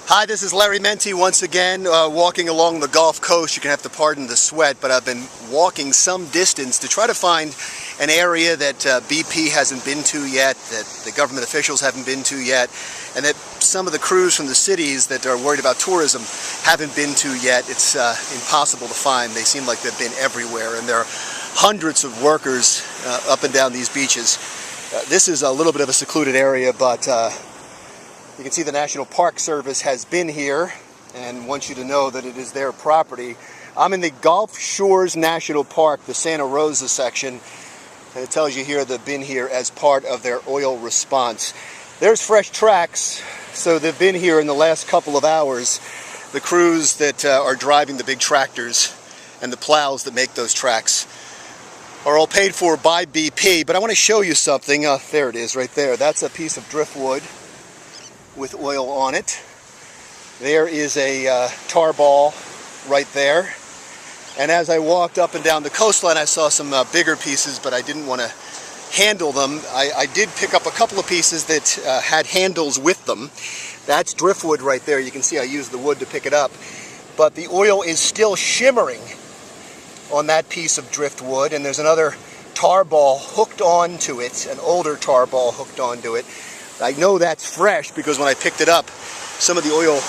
Hi, this is Larry Mendte once again, walking along the Gulf Coast. You're going to have to pardon the sweat, but I've been walking some distance to try to find an area that BP hasn't been to yet, that the government officials haven't been to yet, and that some of the crews from the cities that are worried about tourism haven't been to yet. It's impossible to find. They seem like they've been everywhere, and there are hundreds of workers up and down these beaches. This is a little bit of a secluded area, but you can see the National Park Service has been here and wants you to know that it is their property. I'm in the Gulf Shores National Park, the Santa Rosa section, and it tells you here they've been here as part of their oil response. There's fresh tracks, so they've been here in the last couple of hours. The crews that are driving the big tractors and the plows that make those tracks are all paid for by BP, but I want to show you something. There it is right there. That's a piece of driftwood with oil on it. There is a tar ball right there. And as I walked up and down the coastline, I saw some bigger pieces, but I didn't want to handle them. I did pick up a couple of pieces that had handles with them. That's driftwood right there. You can see I used the wood to pick it up. But the oil is still shimmering on that piece of driftwood, and there's another tar ball hooked onto it, an older tar ball hooked onto it. I know that's fresh because when I picked it up, some of the oil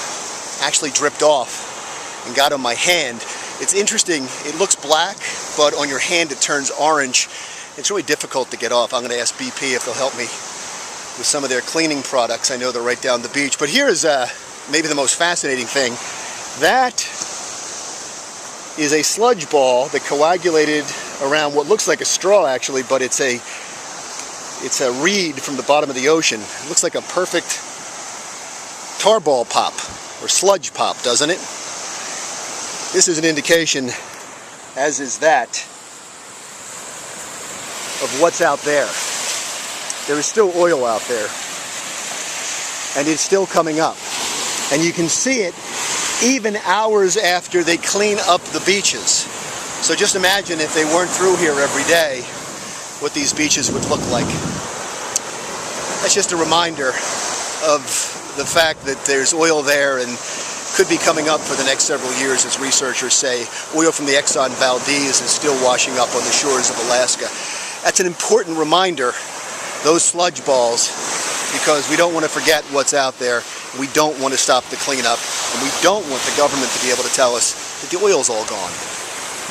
actually dripped off and got on my hand. It's interesting, it looks black, but on your hand it turns orange. It's really difficult to get off. I'm going to ask BP if they'll help me with some of their cleaning products. I know they're right down the beach. But here is maybe the most fascinating thing. That is a sludge ball that coagulated around what looks like a straw actually, but it's a reed from the bottom of the ocean. It looks like a perfect tarball pop or sludge pop, doesn't it? This is an indication, as is that, of what's out there. There is still oil out there, and it's still coming up. And you can see it even hours after they clean up the beaches. So just imagine if they weren't through here every day, what these beaches would look like. That's just a reminder of the fact that there's oil there and could be coming up for the next several years, as researchers say. Oil from the Exxon Valdez is still washing up on the shores of Alaska. That's an important reminder, those sludge balls, because we don't want to forget what's out there. We don't want to stop the cleanup, and we don't want the government to be able to tell us that the oil's all gone.